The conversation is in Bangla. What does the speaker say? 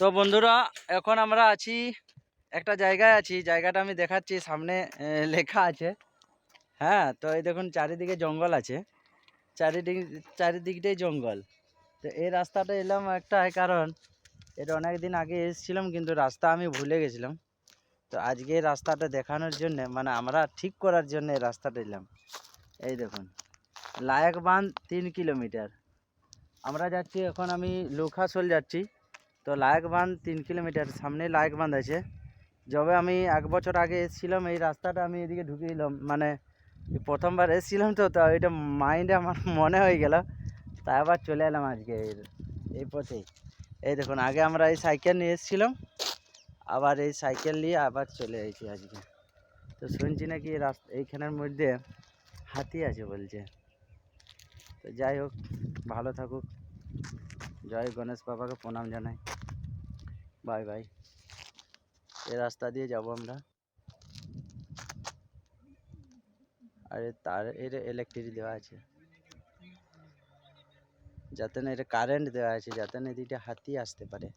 তো বন্ধুরা, এখন আমরা আছি একটা জায়গায় আছি। জায়গাটা আমি দেখাচ্ছি, সামনে লেখা আছে। হ্যাঁ, তো এই দেখুন চারিদিকে জঙ্গল আছে, চারিদিকটাই জঙ্গল। তো এই রাস্তাটা এলাম একটা কারণ, এটা অনেক দিন আগে এসেছিলাম কিন্তু রাস্তা আমি ভুলে গেছিলাম। তো আজকে এই রাস্তাটা দেখানোর জন্য, মানে আমরা ঠিক করার জন্য এই রাস্তাটা এলাম। এই দেখুন, লায়ক বাঁধ 3 কিলোমিটার আমরা যাচ্ছি। এখন আমি লোখাশোল যাচ্ছি। তো লায়ক বাঁধ 3 কিলোমিটার সামনে লায়ক বাঁধ আছে। যবে আমি 1 বছর আগে এসেছিলাম, এই রাস্তাটা আমি এদিকে ঢুকে দিলাম, মানে প্রথমবার এসেছিলাম। তো এটা মাইন্ডে আমার মনে হয়ে গেল, তাই আবার চলে এলাম আজকে এই পথেই। এই দেখুন, আগে আমরা এই সাইকেল নিয়ে এসেছিলাম, আবার এই সাইকেল নিয়ে আবার চলে এসেছি আজকে। তো শুনছি নাকি এইখানের মধ্যে হাতি আছে বলছে। তো যাই হোক, ভালো থাকুক। জয় গণেশ বাবাকে প্রণাম জানাই। Bye bye. এই রাস্তা দিয়ে যাব আমরা। আর তার এর ইলেকট্রিক দেওয়া আছে, যাতে না এটা কারেন্ট দেওয়া আছে, যাতে না এদিকে হাতি আসতে পারে।